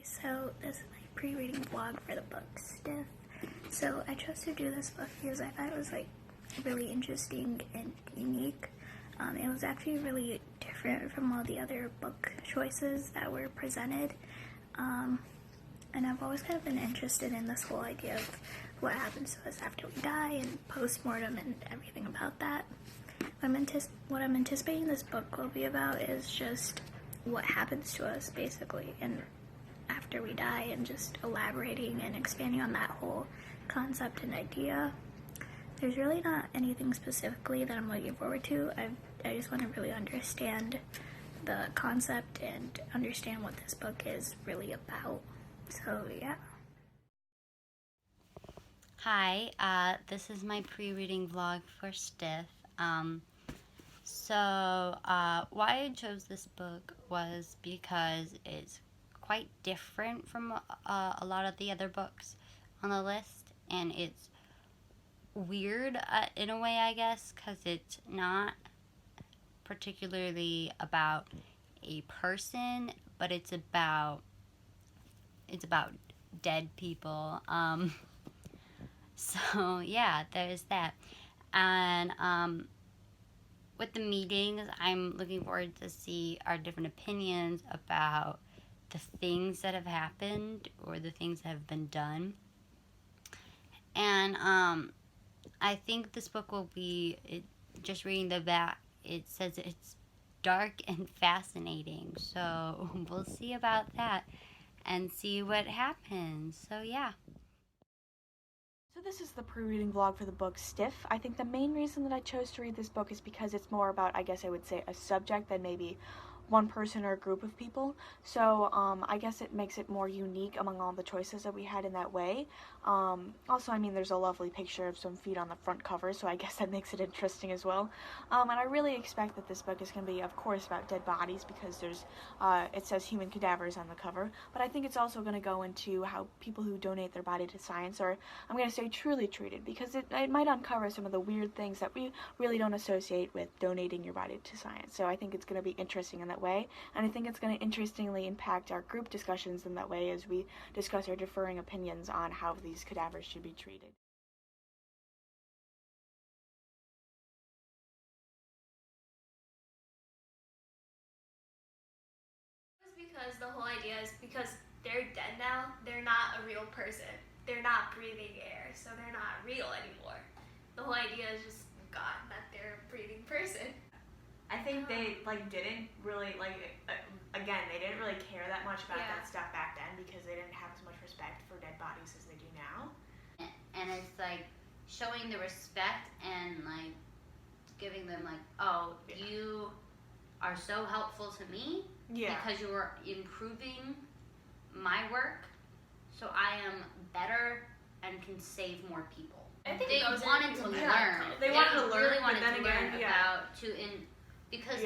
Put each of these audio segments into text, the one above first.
So this is my pre-reading vlog for the book Stiff. So I chose to do this book because I thought it was like really interesting and unique. It was actually really different from all the other book choices that were presented. And I've always kind of been interested in this whole idea of what happens to us after we die and post-mortem and everything about that. What I'm anticipating this book will be about is just what happens to us basically and after we die, and just elaborating and expanding on that whole concept and idea. There's really not anything specifically that I'm looking forward to. I just want to really understand the concept and understand what this book is really about. So yeah. Hi, this is my pre-reading vlog for Stiff. Why I chose this book was because it's quite different from a lot of the other books on the list, and it's weird in a way, I guess, because it's not particularly about a person, but it's about dead people. So yeah, there's that. And with the meetings, I'm looking forward to see our different opinions about the things that have happened or the things that have been done. And I think this book will be, just reading the back, it says it's dark and fascinating. So we'll see about that and see what happens. So yeah. So this is the pre-reading vlog for the book Stiff. I think the main reason that I chose to read this book is because it's more about, I guess I would say, a subject than maybe one person or a group of people. So I guess it makes it more unique among all the choices that we had in that way. Also, I mean, there's a lovely picture of some feet on the front cover, so I guess that makes it interesting as well. And I really expect that this book is going to be, of course, about dead bodies, because there's it says human cadavers on the cover, but I think it's also going to go into how people who donate their body to science, or I'm going to say truly treated, because it might uncover some of the weird things that we really don't associate with donating your body to science. So I think it's going to be interesting in that way, and I think it's going to interestingly impact our group discussions in that way as we discuss our differing opinions on how these cadavers should be treated. Because the whole idea is because they're dead now, they're not a real person. They're not breathing air, so they're not real anymore. The whole idea is just God, that they're a breathing person. I think they didn't really again, they didn't really care that much about that stuff back then because they didn't have as much respect for dead bodies as they do now. And it's like showing the respect and like giving them like, oh, you are so helpful to me because you are improving my work, so I am better and can save more people. I think they wanted to learn. They wanted to learn, really wanted but then to again, learn because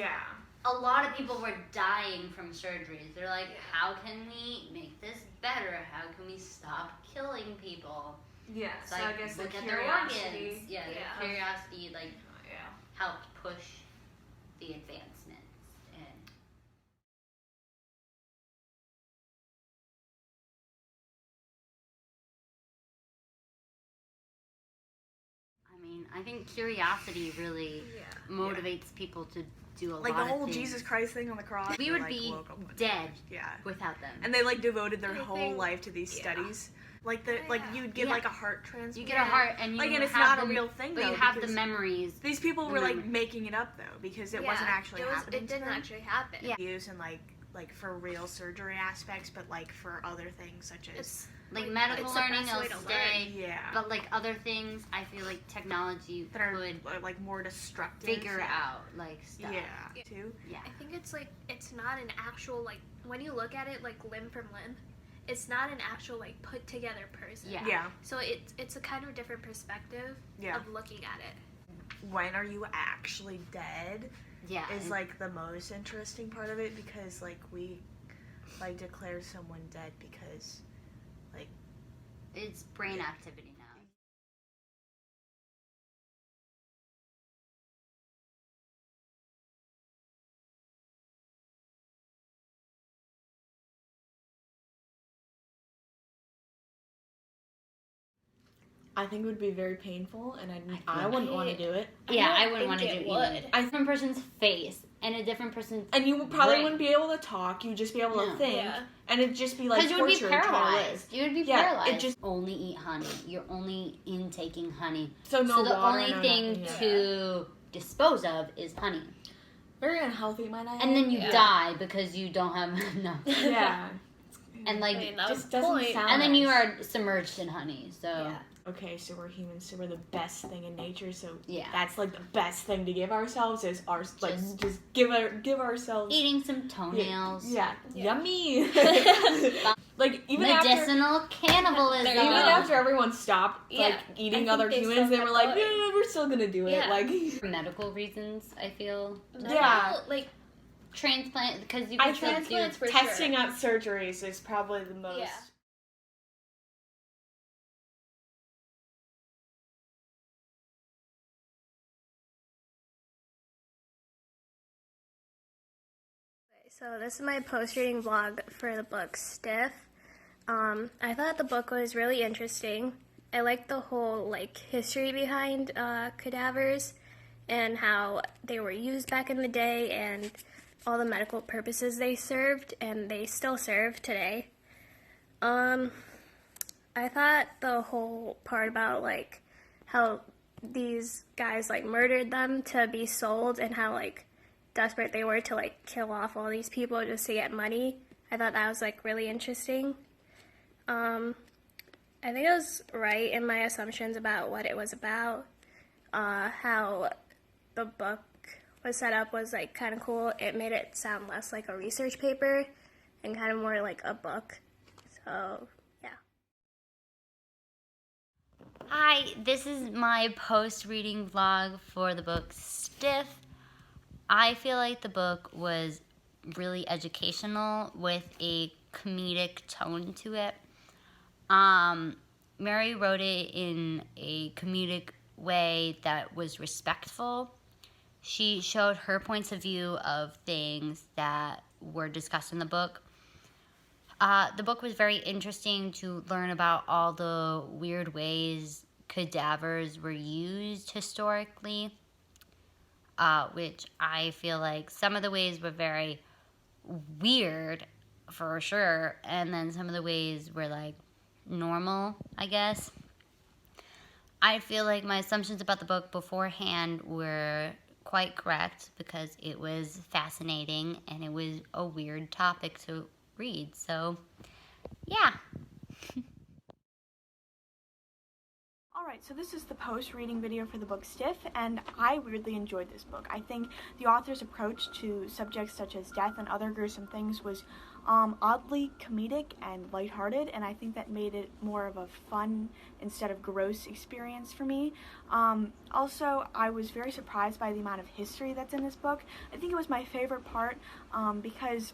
a lot of people were dying from surgeries. They're like, how can we make this better? How can we stop killing people? Yeah, so I guess look the at their organs. Yeah, the curiosity helped push the advancements. And I mean, I think curiosity really motivates people to do a lot of things. Like the whole Jesus Christ thing on the cross. We would be dead without them. And they devoted their whole life to these studies. You'd get a heart transplant. You get a heart, and you and it's not a real thing, but though, you have the memories. These people were making it up, though, because it wasn't actually happening. It didn't actually happen. Yeah. Used in for real surgery aspects, but for other things such as medical learning, it'll stay. Yeah. But other things, I feel like technology that are could more destructive. Figure out stuff. Yeah. Too. Yeah. I think it's not an actual when you look at it limb from limb. It's not an actual put together person. Yeah. So it's a kind of different perspective of looking at it. When are you actually dead? Yeah. Is the most interesting part of it, because we declare someone dead because it's brain activity. I think it would be very painful, and I wouldn't want to do it. Yeah, I wouldn't want to do it either. would. A different person's face and a different person's And you probably brain. wouldn't be able to talk. You'd just be able to think, Yeah. and it'd just be like Because you would be torture. paralyzed. You would be Yeah, paralyzed. it just- only eat honey. You're only intaking honey. So no So the water, only no thing nothing, to dispose of is honey. Very unhealthy, might I add. And then you Yeah. die because you don't have enough. Yeah. And like, I mean, that was Just the doesn't point. sound and then you nice. are submerged in honey. So Yeah. Okay, so we're humans, so we're the best thing in nature. So Yeah. that's like the best thing to give ourselves is Just give ourselves eating some toenails. Yeah. Yeah. Yummy. Like even Medicinal cannibalism. even after everyone stopped like Yeah, eating I other think they humans, still they were kept like, going. yeah, we're still gonna do it. Yeah. Like For medical reasons, I feel. Yeah. Like, Transplant, because you I can still think transplants for testing sure. out surgeries is probably the most. Yeah. So this is my post-reading vlog for the book Stiff. I thought the book was really interesting. I liked the whole like history behind cadavers and how they were used back in the day and all the medical purposes they served and they still serve today. I thought the whole part about like how these guys like murdered them to be sold and how like desperate they were to like kill off all these people just to get money. I thought that was like really interesting. I think I was right in my assumptions about what it was about. How the book was set up was like kind of cool. It made it sound less like a research paper and kind of more like a book. So yeah. Hi, this is my post-reading vlog for the book Stiff. I feel like the book was really educational with a comedic tone to it. Mary wrote it in a comedic way that was respectful. She showed her points of view of things that were discussed in the book. The book was very interesting to learn about all the weird ways cadavers were used historically, which I feel like some of the ways were very weird for sure, and then some of the ways were like normal, I guess. I feel like my assumptions about the book beforehand were quite correct because it was fascinating and it was a weird topic to read. So, yeah. Alright, so this is the post-reading video for the book Stiff, and I weirdly enjoyed this book. I think the author's approach to subjects such as death and other gruesome things was oddly comedic and lighthearted, and I think that made it more of a fun instead of gross experience for me. Also, I was very surprised by the amount of history that's in this book. I think it was my favorite part because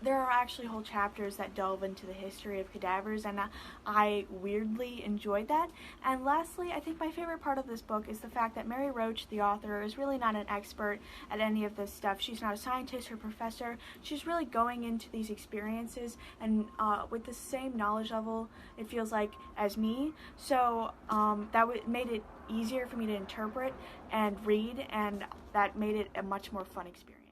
there are actually whole chapters that delve into the history of cadavers, and I weirdly enjoyed that. And lastly, I think my favorite part of this book is the fact that Mary Roach, the author, is really not an expert at any of this stuff. She's not a scientist or professor. She's really going into these experiences and with the same knowledge level, it feels like, as me. So that made it easier for me to interpret and read, and that made it a much more fun experience.